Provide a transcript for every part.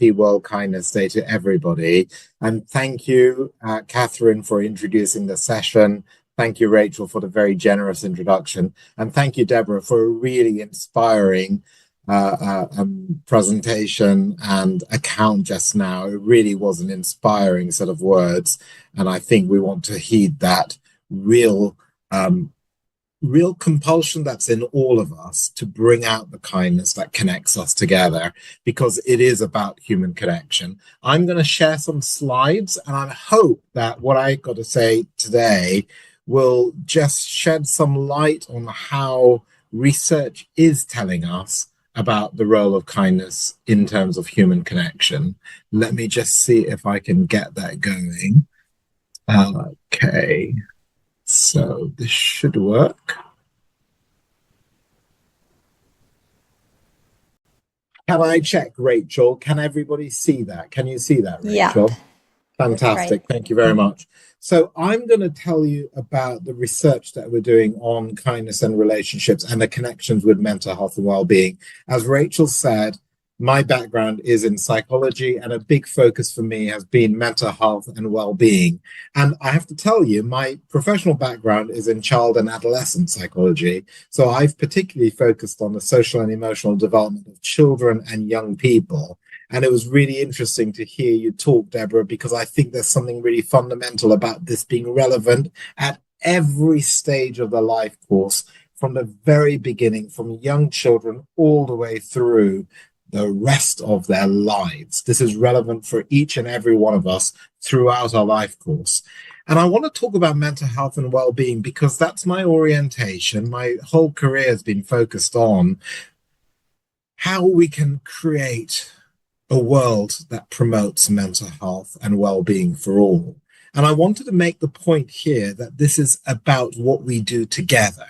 happy World Kindness Day to everybody. And thank you, Catherine, for introducing the session. Thank you, Rachel, for the very generous introduction. And thank you, Deborah, for a really inspiring presentation and account just now. It really was an inspiring set of words. And I think we want to heed that real compulsion that's in all of us to bring out the kindness that connects us together, because it is about human connection. I'm going to share some slides, and I hope that what I got to say today will just shed some light on how research is telling us about the role of kindness in terms of human connection. Let me just see if I can get that going. Okay. So this should work. Can I check, Rachel? Can everybody see that? Can you see that, Rachel? Yeah. Fantastic. Thank you very much. So I'm going to tell you about the research that we're doing on kindness and relationships and the connections with mental health and well-being. As Rachel said, my background is in psychology, and a big focus for me has been mental health and well-being. And I have to tell you, my professional background is in child and adolescent psychology. So I've particularly focused on the social and emotional development of children and young people. And it was really interesting to hear you talk, Deborah, because I think there's something really fundamental about this being relevant at every stage of the life course, from the very beginning, from young children all the way through the rest of their lives. This is relevant for each and every one of us throughout our life course. And I want to talk about mental health and well-being because that's my orientation. My whole career has been focused on how we can create a world that promotes mental health and well-being for all. And I wanted to make the point here that this is about what we do together.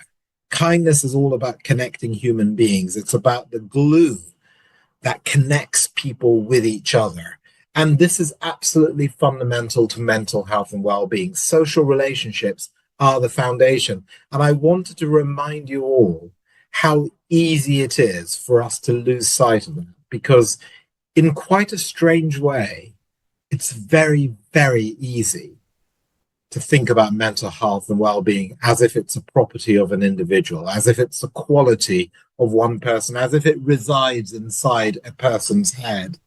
Kindness is all about connecting human beings. It's about the glue that connects people with each other. And this is absolutely fundamental to mental health and well-being. Social relationships are the foundation. And I wanted to remind you all how easy it is for us to lose sight of them, because in quite a strange way, it's very, very easy to think about mental health and well-being as if it's a property of an individual, as if it's a quality of one person, as if it resides inside a person's head.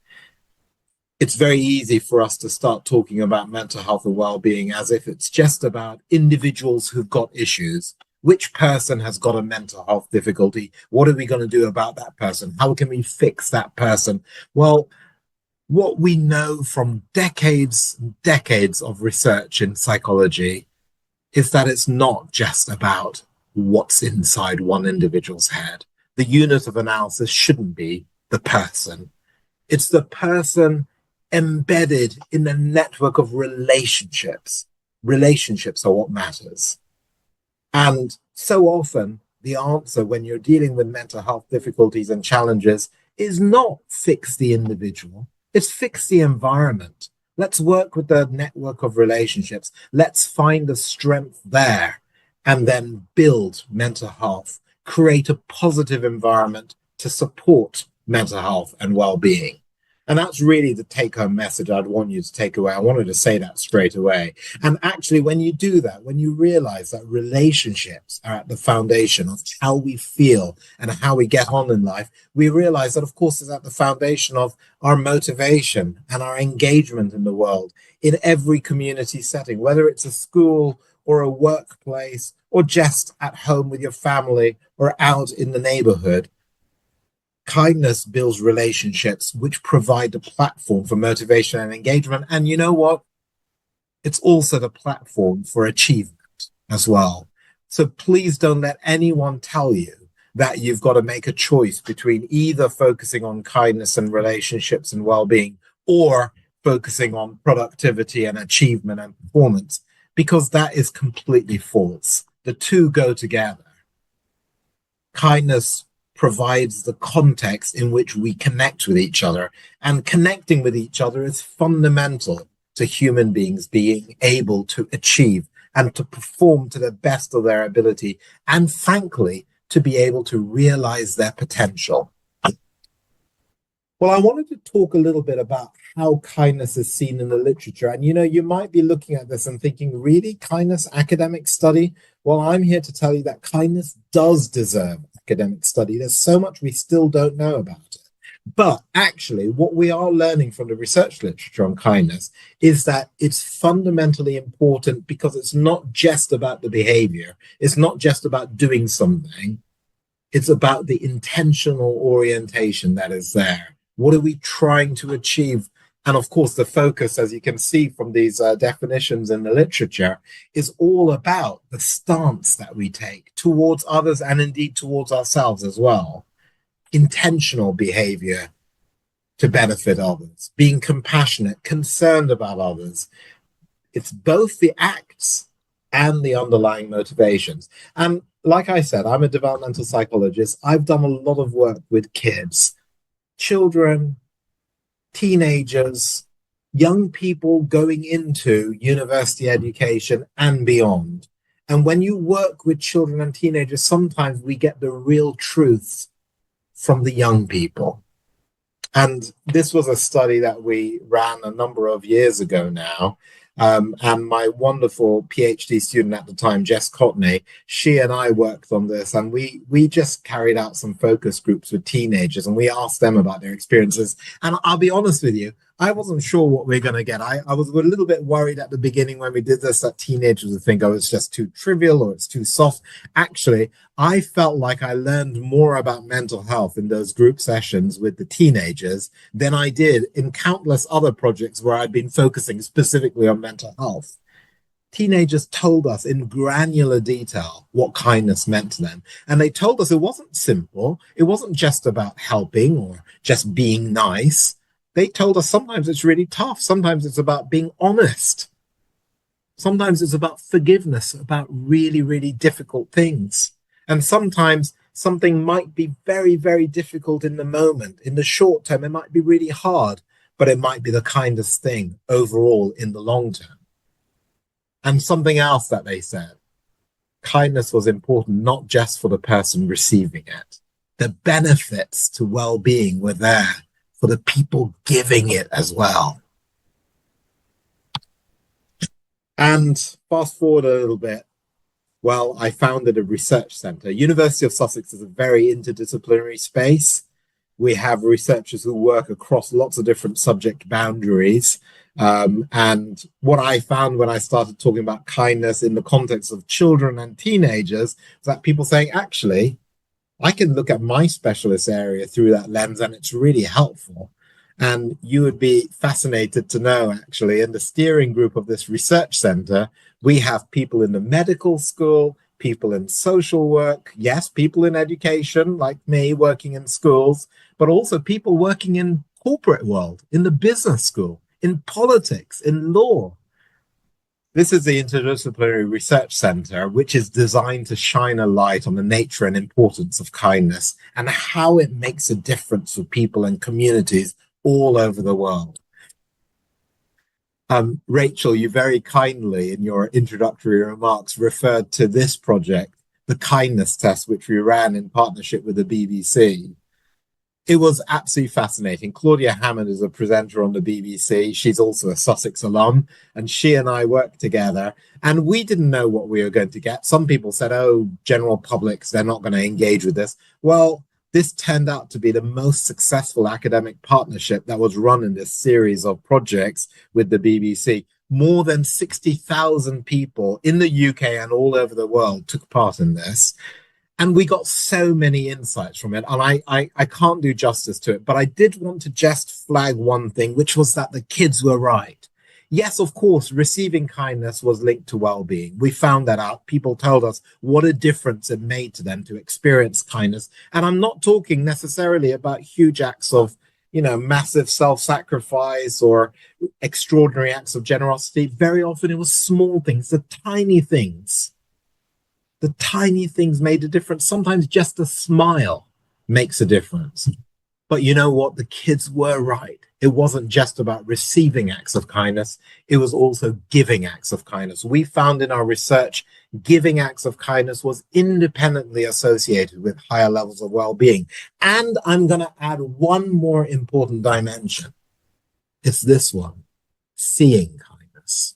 It's very easy for us to start talking about mental health and well-being as if it's just about individuals who've got issues. Which person has got a mental health difficulty? What are we going to do about that person? How can we fix that person? Well, what we know from decades and decades of research in psychology is that it's not just about what's inside one individual's head. The unit of analysis shouldn't be the person. It's the person embedded in the network of relationships. Relationships are what matters. And so often, the answer when you're dealing with mental health difficulties and challenges is not fix the individual. It's fix the environment. Let's work with the network of relationships. Let's find the strength there and then build mental health, create a positive environment to support mental health and well-being. And that's really the take-home message I'd want you to take away. I wanted to say that straight away. And actually, when you do that, when you realize that relationships are at the foundation of how we feel and how we get on in life, we realize that, of course, it's at the foundation of our motivation and our engagement in the world in every community setting, whether it's a school or a workplace or just at home with your family or out in the neighborhood. Kindness builds relationships which provide the platform for motivation and engagement. And you know what? It's also the platform for achievement as well. So please don't let anyone tell you that you've got to make a choice between either focusing on kindness and relationships and well-being or focusing on productivity and achievement and performance, because that is completely false. The two go together. Kindness provides the context in which we connect with each other. And connecting with each other is fundamental to human beings being able to achieve and to perform to the best of their ability, and frankly, to be able to realize their potential. Well, I wanted to talk a little bit about how kindness is seen in the literature. And you might be looking at this and thinking, really, kindness, academic study? Well, I'm here to tell you that kindness does deserve academic study. There's so much we still don't know about it. But actually, what we are learning from the research literature on kindness is that it's fundamentally important because it's not just about the behavior, it's not just about doing something, it's about the intentional orientation that is there. What are we trying to achieve? And of course, the focus, as you can see from these definitions in the literature, is all about the stance that we take towards others and indeed towards ourselves as well. Intentional behavior to benefit others, being compassionate, concerned about others. It's both the acts and the underlying motivations. And like I said, I'm a developmental psychologist. I've done a lot of work with kids, children, teenagers, young people going into university education and beyond. And when you work with children and teenagers, sometimes we get the real truth from the young people. And this was a study that we ran a number of years ago now. And my wonderful PhD student at the time, Jess Cotney, she and I worked on this, and we just carried out some focus groups with teenagers, and we asked them about their experiences. And I'll be honest with you, I wasn't sure what we're going to get. I was a little bit worried at the beginning when we did this that teenagers would think, oh, it's just too trivial or it's too soft. Actually, I felt like I learned more about mental health in those group sessions with the teenagers than I did in countless other projects where I'd been focusing specifically on mental health. Teenagers told us in granular detail what kindness meant to them. And they told us it wasn't simple. It wasn't just about helping or just being nice. They told us sometimes it's really tough. Sometimes it's about being honest. Sometimes it's about forgiveness, about really, really difficult things. And sometimes something might be very, very difficult in the moment. In the short term, it might be really hard, but it might be the kindest thing overall in the long term. And something else that they said, kindness was important not just for the person receiving it. The benefits to well-being were there for the people giving it as well. And fast forward a little bit. Well, I founded a research center. University of Sussex is a very interdisciplinary space. We have researchers who work across lots of different subject boundaries. And what I found when I started talking about kindness in the context of children and teenagers was that people saying, actually, I can look at my specialist area through that lens, and it's really helpful. And you would be fascinated to know, actually, in the steering group of this research center, we have people in the medical school, people in social work, yes, people in education, like me, working in schools, but also people working in corporate world, in the business school, in politics, in law. This is the Interdisciplinary Research Center, which is designed to shine a light on the nature and importance of kindness and how it makes a difference for people and communities all over the world. Rachel, you very kindly, in your introductory remarks, referred to this project, the kindness test, which we ran in partnership with the BBC. It was absolutely fascinating. Claudia Hammond is a presenter on the BBC. She's also a Sussex alum, and she and I worked together, and we didn't know what we were going to get. Some people said, oh, general publics, they're not going to engage with this. Well, this turned out to be the most successful academic partnership that was run in this series of projects with the BBC. More than 60,000 people in the UK and all over the world took part in this. And we got so many insights from it. And I can't do justice to it, but I did want to just flag one thing, which was that the kids were right. Yes, of course, receiving kindness was linked to well-being. We found that out. People told us what a difference it made to them to experience kindness. And I'm not talking necessarily about huge acts of, massive self-sacrifice or extraordinary acts of generosity. Very often it was small things, the tiny things. The tiny things made a difference. Sometimes just a smile makes a difference. But you know what? The kids were right. it wasn't just about receiving acts of kindness, it was also giving acts of kindness. We found in our research, giving acts of kindness was independently associated with higher levels of well-being. And I'm going to add one more important dimension. It's this one, seeing kindness.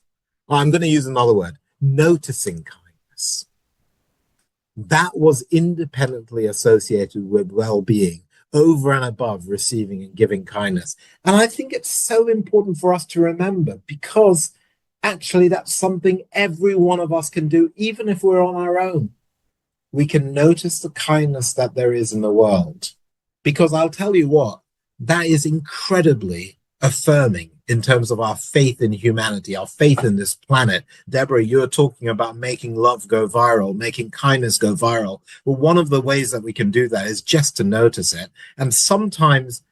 I'm going to use another word, noticing kindness. That was independently associated with well-being over and above receiving and giving kindness. And I think it's so important for us to remember, because actually that's something every one of us can do, even if we're on our own. We can notice the kindness that there is in the world, because I'll tell you what, that is incredibly affirming in terms of our faith in humanity, our faith in this planet. Deborah, you're talking about making love go viral, making kindness go viral. Well, one of the ways that we can do that is just to notice it. And sometimes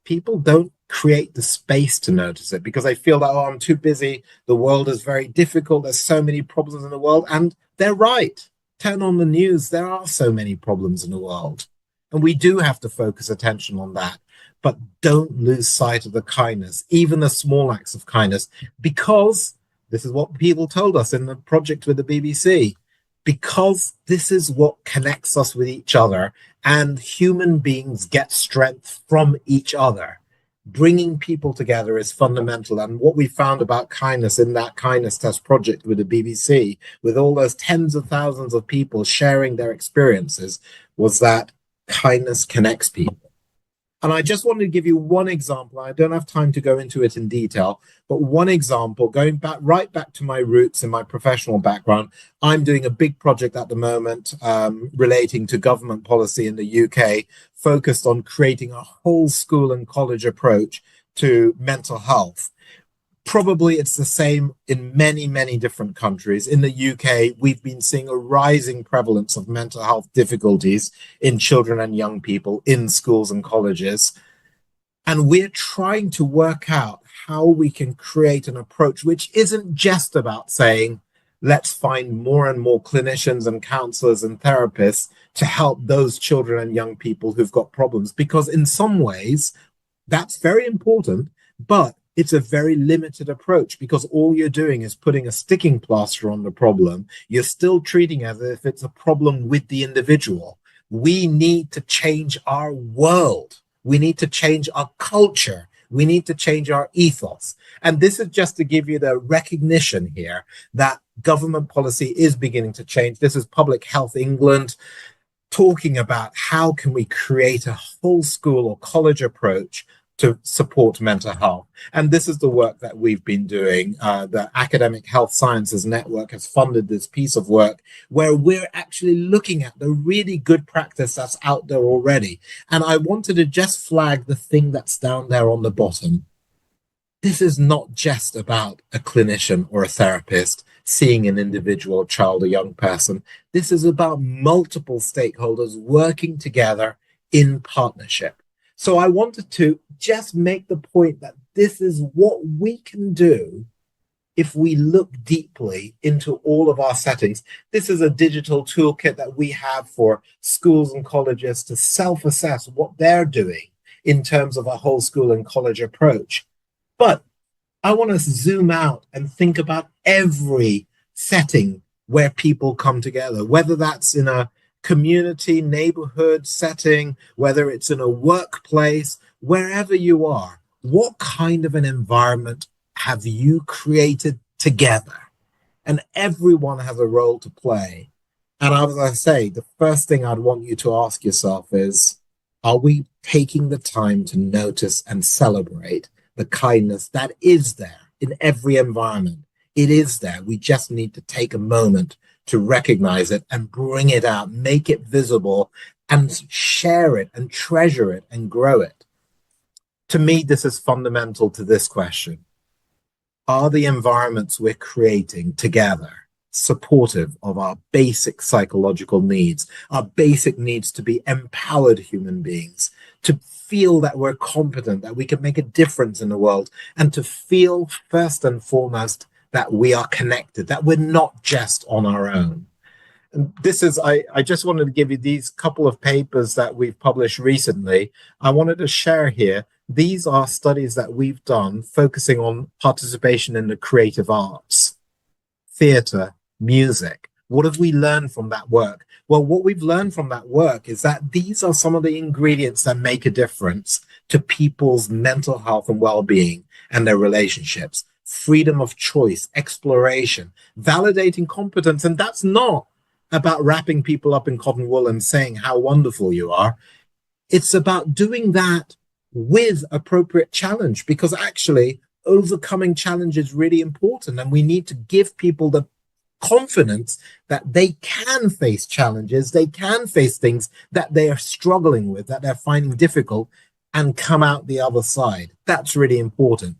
people don't create the space to notice it because they feel that, oh, I'm too busy. The world is very difficult. There's so many problems in the world. And they're right. Turn on the news. There are so many problems in the world. And we do have to focus attention on that. But don't lose sight of the kindness, even the small acts of kindness, because this is what people told us in the project with the BBC, because this is what connects us with each other, and human beings get strength from each other. Bringing people together is fundamental. And what we found about kindness in that kindness test project with the BBC, with all those tens of thousands of people sharing their experiences, was that kindness connects people. And I just wanted to give you one example. I don't have time to go into it in detail, but one example, going back right back to my roots in my professional background. I'm doing a big project at the moment relating to government policy in the UK, focused on creating a whole school and college approach to mental health. Probably it's the same in many, many different countries. In the UK, we've been seeing a rising prevalence of mental health difficulties in children and young people in schools and colleges. And we're trying to work out how we can create an approach which isn't just about saying, let's find more and more clinicians and counselors and therapists to help those children and young people who've got problems. Because in some ways, that's very important, but it's a very limited approach, because all you're doing is putting a sticking plaster on the problem. You're still treating it as if it's a problem with the individual. We need to change our world. We need to change our culture. We need to change our ethos. And this is just to give you the recognition here that government policy is beginning to change. This is Public Health England talking about how can we create a whole school or college approach to support mental health. And this is the work that we've been doing. The Academic Health Sciences Network has funded this piece of work where we're actually looking at the really good practice that's out there already. And I wanted to just flag the thing that's down there on the bottom. This is not just about a clinician or a therapist seeing an individual, child, or young person. This is about multiple stakeholders working together in partnership. So I wanted to just make the point that this is what we can do if we look deeply into all of our settings. This is a digital toolkit that we have for schools and colleges to self-assess what they're doing in terms of a whole school and college approach. But I want to zoom out and think about every setting where people come together, whether that's in a community, neighborhood setting, whether it's in a workplace, wherever you are. What kind of an environment have you created together? And everyone has a role to play. And as I say, the first thing I'd want you to ask yourself is, are we taking the time to notice and celebrate the kindness that is there in every environment? It is there. We just need to take a moment to recognize it and bring it out, make it visible, and share it and treasure it and grow it. To me, this is fundamental to this question. Are the environments we're creating together supportive of our basic psychological needs, our basic needs to be empowered human beings, to feel that we're competent, that we can make a difference in the world, and to feel first and foremost that we are connected, that we're not just on our own. And this is, I just wanted to give you these couple of papers that we've published recently. I wanted to share here. These are studies that we've done focusing on participation in the creative arts, theatre, music. What have we learned from that work? Well, what we've learned from that work is that these are some of the ingredients that make a difference to people's mental health and well-being and their relationships. Freedom of choice, exploration, validating competence. And that's not about wrapping people up in cotton wool and saying how wonderful you are. It's about doing that with appropriate challenge, because actually overcoming challenge is really important. And we need to give people the confidence that they can face challenges, they can face things that they are struggling with, that they're finding difficult, and come out the other side. That's really important.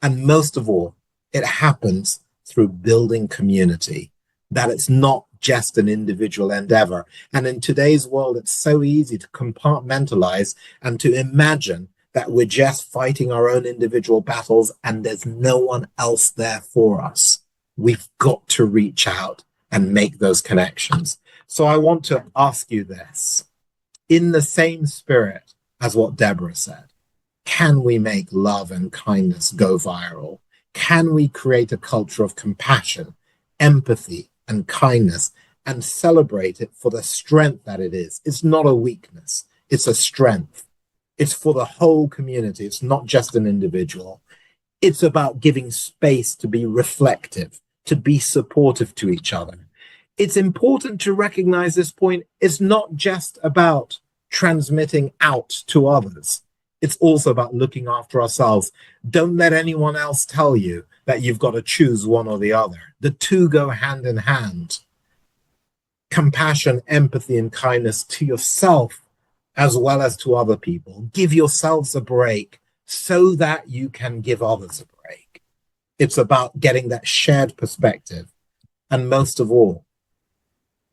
And most of all, it happens through building community, that it's not just an individual endeavor. And in today's world, it's so easy to compartmentalize and to imagine that we're just fighting our own individual battles and there's no one else there for us. We've got to reach out and make those connections. So I want to ask you this, in the same spirit as what Deborah said, can we make love and kindness go viral? Can we create a culture of compassion, empathy, and kindness and celebrate it for the strength that it is? It's not a weakness, it's a strength. It's for the whole community. It's not just an individual. It's about giving space to be reflective, to be supportive to each other. It's important to recognize this point. It's not just about transmitting out to others. It's also about looking after ourselves. Don't let anyone else tell you that you've got to choose one or the other. The two go hand in hand. Compassion, empathy, and kindness to yourself as well as to other people. Give yourselves a break so that you can give others a break. It's about getting that shared perspective. And most of all,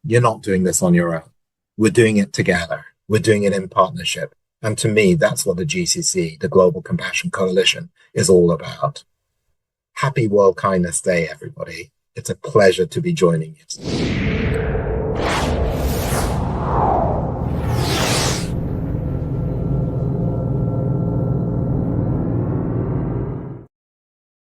you're not doing this on your own. We're doing it together. We're doing it in partnership. And to me, that's what the GCC, the Global Compassion Coalition, is all about. Happy World Kindness Day, everybody. It's a pleasure to be joining you today.